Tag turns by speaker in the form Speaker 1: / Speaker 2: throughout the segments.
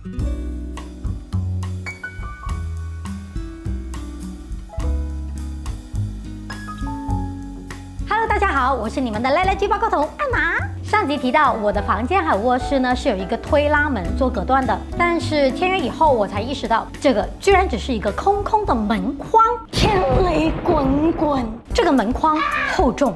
Speaker 1: Hello， 大家好，我是你们的赖赖剧报告童艾玛。上集提到我的房间还有卧室呢是有一个推拉门做隔断的，但是签约以后我才意识到，这个居然只是一个空空的门框，天雷滚滚。这个门框厚重、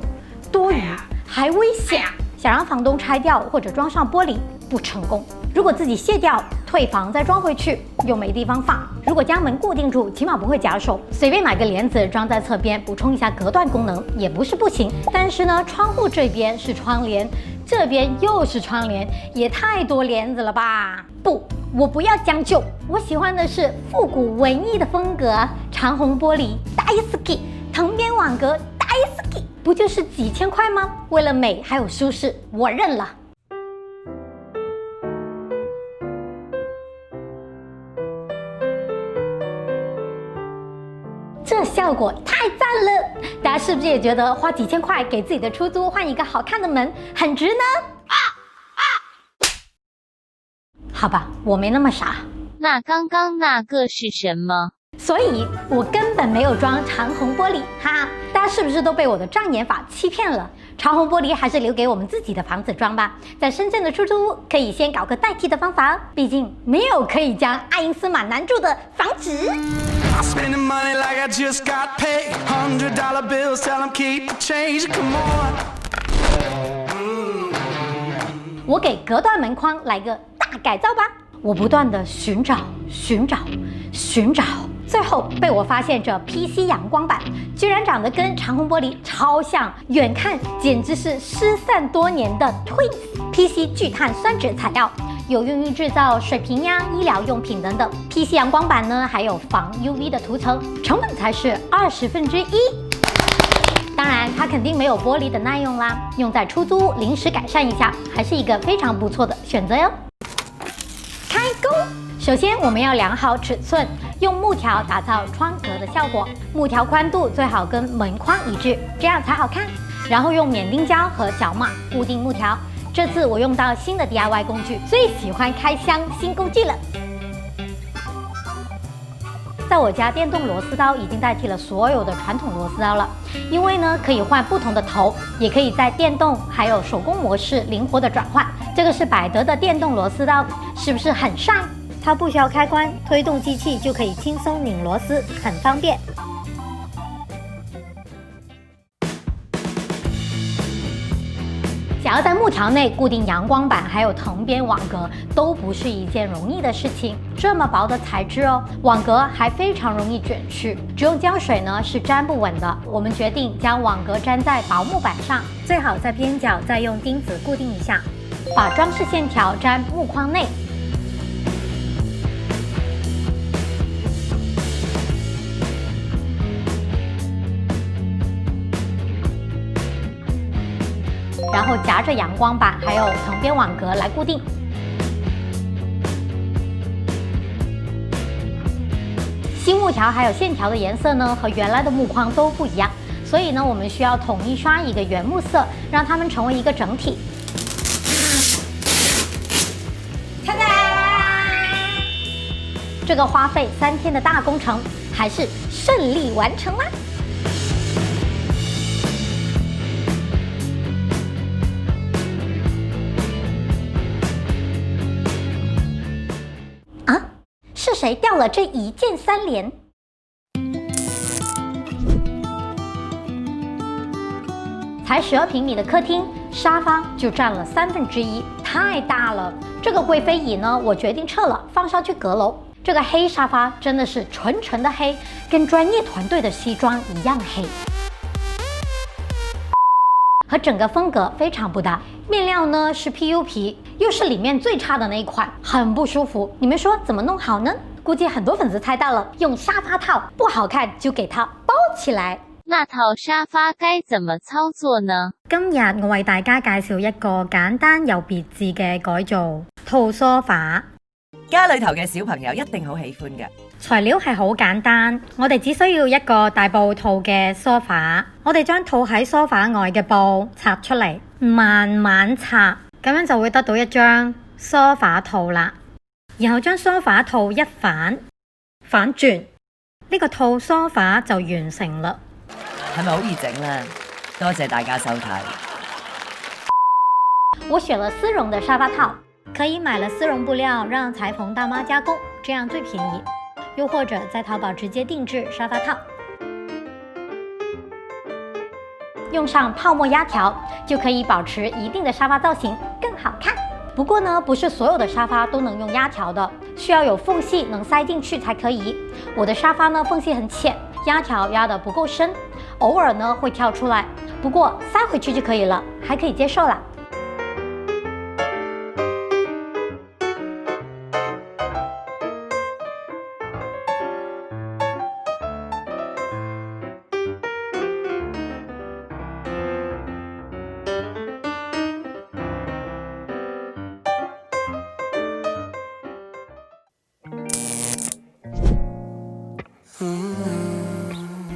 Speaker 1: 多余，还危险，想让房东拆掉或者装上玻璃不成功。如果自己卸掉，退房再装回去又没地方放。如果将门固定住，起码不会夹手。随便买个帘子装在侧边，补充一下隔断功能也不是不行。但是呢，窗户这边是窗帘，这边又是窗帘，也太多帘子了吧？不，我不要将就，我喜欢的是复古文艺的风格，长虹玻璃大好き，藤边网格大好き，不就是几千块吗？为了美还有舒适，我认了。这效果太赞了！大家是不是也觉得花几千块给自己的出租换一个好看的门很值呢？好吧，我没那么傻。
Speaker 2: 那刚刚那个是什么？
Speaker 1: 所以我根本没有装长虹玻璃，哈！大家是不是都被我的障眼法欺骗了？长虹玻璃还是留给我们自己的房子装吧。在深圳的出租屋可以先搞个代替的方法，毕竟没有可以将爱因斯坦难住的房子。Spending money like I just got paid. $100 bills, tell them keep the change. Come on. 我给隔断门框来个大改造吧。我不断的寻找，最后被我发现这 PC 阳光板居然长得跟长虹玻璃超像，远看简直是失散多年的 Twins。PC 聚碳酸酯材料。有用于制造水瓶呀、医疗用品等等。PC 阳光板呢，还有防 UV 的涂层，成本才是1/20。当然，它肯定没有玻璃的耐用啦，用在出租临时改善一下，还是一个非常不错的选择哟。开工！首先我们要量好尺寸，用木条打造窗格的效果，木条宽度最好跟门框一致，这样才好看。然后用免钉胶和角码固定木条。这次我用到新的 DIY 工具，最喜欢开箱新工具了。在我家，电动螺丝刀已经代替了所有的传统螺丝刀了，因为呢可以换不同的头，也可以在电动还有手工模式灵活的转换。这个是百德的电动螺丝刀，是不是很帅？它不需要开关，推动机器就可以轻松拧螺丝，很方便。想要在木条内固定阳光板还有藤边网格都不是一件容易的事情。这么薄的材质哦，网格还非常容易卷曲，只用胶水呢是粘不稳的。我们决定将网格粘在薄木板上，最好在边角再用钉子固定一下，把装饰线条粘木框内。然后夹着阳光板还有藤边网格来固定。新木条还有线条的颜色呢和原来的木框都不一样，所以呢我们需要统一刷一个原木色，让它们成为一个整体。ta da！这个花费3天的大工程还是顺利完成了。是谁掉了这一键3连？才12平米的客厅，沙发就占了1/3，太大了。这个贵妃椅呢，我决定撤了，放上去阁楼。这个黑沙发真的是纯纯的黑，跟专业团队的西装一样黑。和整个风格非常不搭。面料呢是 PU 皮，又是里面最差的那一款，很不舒服。你们说怎么弄好呢？估计很多粉丝猜到了，用沙发套，不好看就给它包起来。
Speaker 2: 那套沙发该怎麼操作呢？
Speaker 1: 今日我為大家介紹一個簡單又別緻嘅改造套梳化。
Speaker 3: 家裏頭嘅小朋友一定好喜歡嘅。
Speaker 1: 材料係好簡單，我哋只需要一個大布套嘅梳化，我哋將套喺梳化外嘅布拆出嚟，慢慢拆，咁樣就會得到一張梳化套啦。然後將梳化套一反轉，呢個套梳化就完成啦。
Speaker 3: 係咪好易整呢？多謝大家收睇。
Speaker 1: 我選了絲絨的沙發套，可以買了絲絨布料讓裁縫大媽加工，這樣最便宜。又或者在淘寶直接定製沙發套，用上泡沫壓條就可以保持一定的沙發造型，更好看。不過呢，不是所有的沙發都能用壓條的，需要有縫隙能塞進去才可以。我的沙發呢，縫隙很淺，壓條壓得不夠深，偶爾呢會跳出來，不過塞回去就可以了，還可以接受啦。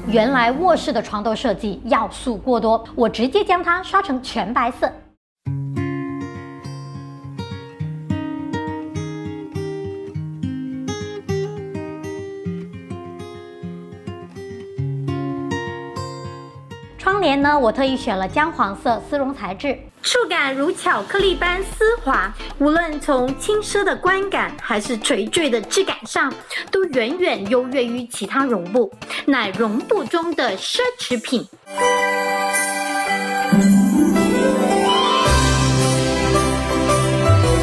Speaker 1: 原来卧室的床头设计要素过多，我直接将它刷成全白色。窗帘呢，我特意选了姜黄色丝绒材质，触感如巧克力般丝滑，无论从轻奢的观感还是垂坠的质感上，都远远优越于其他绒布，乃绒布中的奢侈品。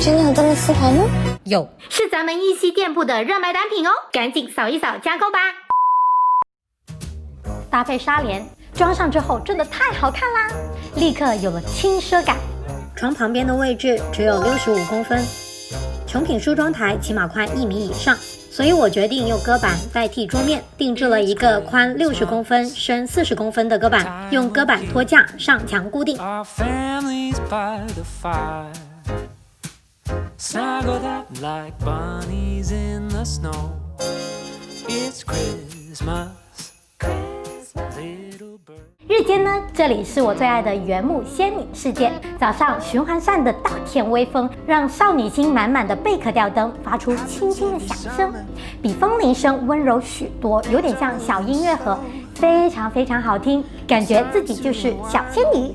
Speaker 4: 真的有这么丝滑吗？
Speaker 1: 有，是咱们一溪店铺的热卖单品哦，赶紧扫一扫加购吧。搭配纱帘，装上之后真的太好看啦，立刻有了轻奢感。床旁边的位置只有65公分，成品梳妆台起码宽1米以上，所以我决定用搁板代替桌面，定制了一个宽60公分、深40公分的搁板，用搁板托架上墙固定。日间呢，这里是我最爱的原木仙女世界。早上循环扇的稻田微风，让少女心满满的贝壳吊灯发出轻轻的响声，比风铃声温柔许多，有点像小音乐盒，非常非常好听，感觉自己就是小仙女。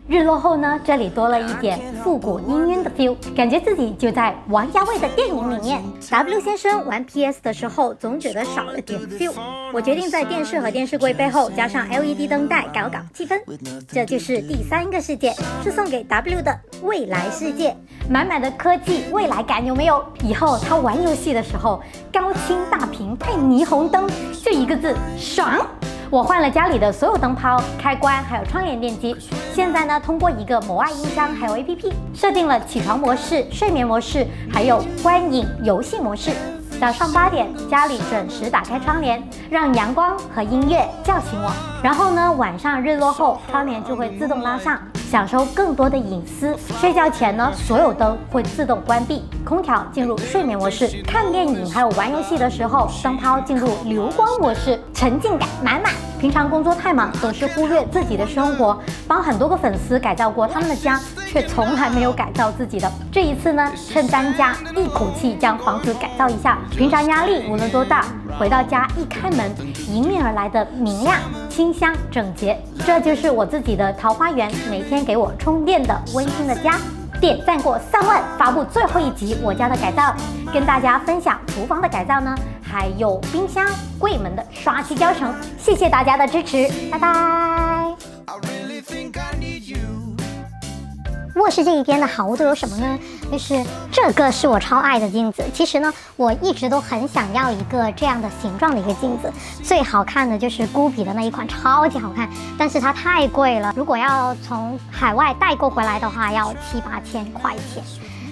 Speaker 1: 日落后呢，这里多了一点复古氤氲的 feel， 感觉自己就在王家卫的电影里面。W 先生玩 PS 的时候，总觉得少了点 feel。我决定在电视和电视柜背后加上 LED 灯带，搞搞气氛。这就是第3个世界，是送给 W 的未来世界，满满的科技未来感，有没有？以后他玩游戏的时候，高清大屏配霓虹灯，就一个字，爽！我换了家里的所有灯泡、开关，还有窗帘电机。现在呢，通过一个某爱音箱还有 APP， 设定了起床模式、睡眠模式，还有观影游戏模式。早上8点，家里准时打开窗帘，让阳光和音乐叫醒我。然后呢，晚上日落后，窗帘就会自动拉上，享受更多的隐私。睡觉前呢，所有灯会自动关闭，空调进入睡眠模式。看电影还有玩游戏的时候，灯泡进入流光模式，沉浸感满满。平常工作太忙，总是忽略自己的生活，帮很多个粉丝改造过他们的家，却从来没有改造自己的。这一次呢，趁搬家，一口气将房子改造一下。平常压力无论多大，回到家一开门，迎面而来的明亮、清香、整洁，这就是我自己的桃花源，每天给我充电的温馨的家。点赞过3万，发布最后一集我家的改造，跟大家分享厨房的改造呢，还有冰箱、柜门的刷漆胶层。谢谢大家的支持，拜拜。卧室这一边的好物都有什么呢？就是这个是我超爱的镜子。其实呢，我一直都很想要一个这样的形状的一个镜子。最好看的就是孤比的那一款，超级好看，但是它太贵了。如果要从海外代购回来的话，要7、8千块钱。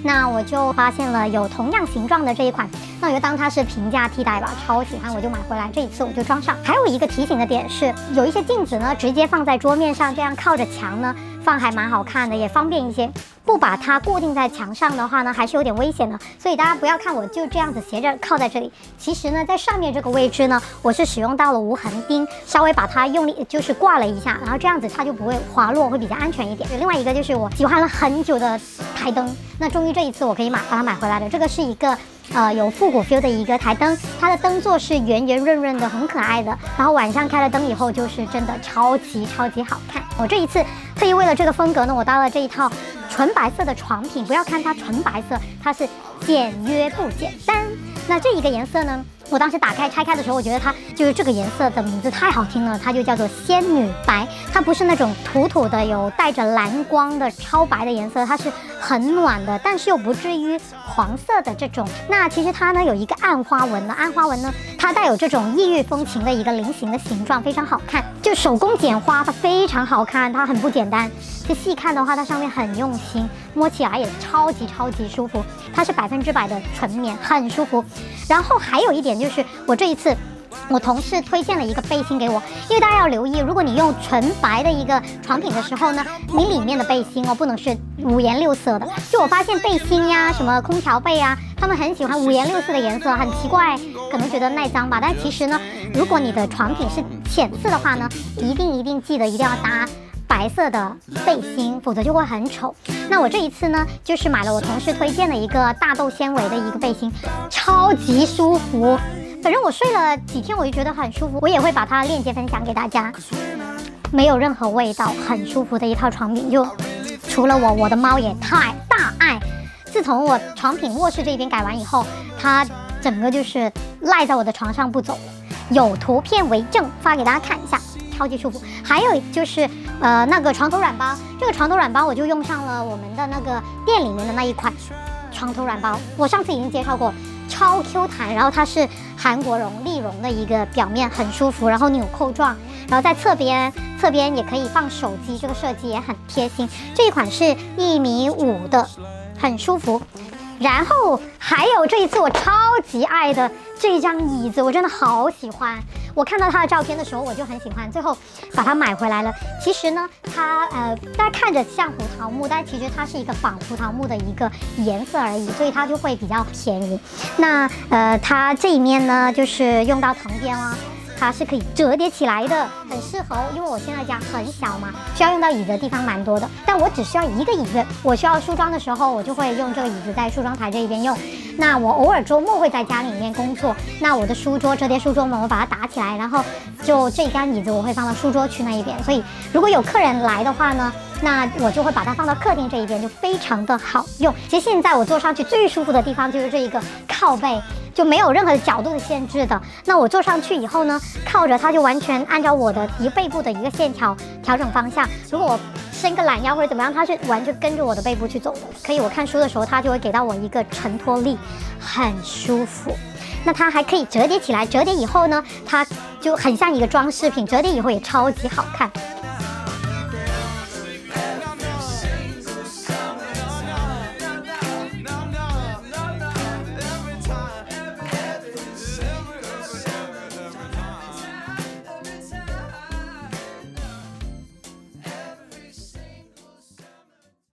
Speaker 1: 那我就发现了有同样形状的这一款，那我就当它是平价替代吧，超喜欢，我就买回来。这一次我就装上。还有一个提醒的点是，有一些镜子呢，直接放在桌面上，这样靠着墙呢放还蛮好看的，也方便一些。
Speaker 4: 不把它固定在墙上的话呢，还是有点危险的。所以大家不要看我就这样子斜着靠在这里，其实呢，在上面这个位置呢，我是使用到了无痕钉，稍微把它用力就是挂了一下，然后这样子它就不会滑落，会比较安全一点。另外一个就是我喜欢了很久的台灯，那终于这一次我可以把它买回来了。这个是一个有复古 feel 的一个台灯，它的灯座是圆圆润润的，很可爱的。然后晚上开了灯以后，就是真的超级好看。我这一次特意为了这个风格呢，我搭了这一套纯白色的床品。不要看它纯白色，它是简约不简单。那这一个颜色呢，我当时打开拆开的时候，我觉得它就是这个颜色的名字太好听了，它就叫做仙女白。它不是那种土的有带着蓝光的超白的颜色，它是很暖的，但是又不至于黄色的这种。那其实它呢有一个暗花纹呢，暗花纹呢它带有这种异域风情的一个菱形的形状，非常好看。就手工剪花，它非常好看，它很不简单。就细看的话，它上面很用心，摸起来也超级舒服。它是100%的纯棉，很舒服。然后还有一点就是，我这一次我同事推荐了一个背心给我，因为大家要留意，如果你用纯白的一个床品的时候呢，你里面的背心不能是五颜六色的。就我发现背心呀，什么空调被啊，他们很喜欢五颜六色的颜色，很奇怪，可能觉得耐脏吧。但其实呢，如果你的床品是浅色的话呢，一定记得一定要搭白色的背心，否则就会很丑。那我这一次呢，就是买了我同事推荐的一个大豆纤维的一个背心，超级舒服。反正我睡了几天，我就觉得很舒服。我也会把它链接分享给大家，没有任何味道，很舒服的一套床品。就除了我的猫也太大爱。自从我床品卧室这边改完以后，它整个就是赖在我的床上不走了。有图片为证，发给大家看一下。超级舒服。还有就是那个床头软包，这个床头软包我就用上了我们的那个店里面的那一款床头软包，我上次已经介绍过，超 Q 弹，然后它是韩国绒立绒的一个表面，很舒服，然后纽扣状，然后在侧边也可以放手机，这个设计也很贴心。这一款是1.5米的，很舒服。然后还有这一次我超级爱的这张椅子，我真的好喜欢。我看到它的照片的时候我就很喜欢，最后把它买回来了。其实呢，它大家看着像胡桃木，但其实它是一个仿胡桃木的一个颜色而已，所以它就会比较便宜。那它这一面呢，就是用到藤边啦。它是可以折叠起来的，很适合，因为我现在家很小嘛，需要用到椅子的地方蛮多的，但我只需要一个椅子。我需要梳妆的时候，我就会用这个椅子在梳妆台这一边用。那我偶尔周末会在家里面工作，那我的书桌折叠书桌呢，我把它打起来，然后就这一杆椅子我会放到书桌区那一边。所以如果有客人来的话呢，那我就会把它放到客厅这一边，就非常的好用。其实现在我坐上去最舒服的地方就是这一个靠背，就没有任何角度的限制的。那我坐上去以后呢，靠着它就完全按照我的背部的一个线条调整方向。如果我伸个懒腰或者怎么样，它是完全跟着我的背部去走的。可以我看书的时候，它就会给到我一个承托力，很舒服。那它还可以折叠起来，折叠以后呢，它就很像一个装饰品，折叠以后也超级好看。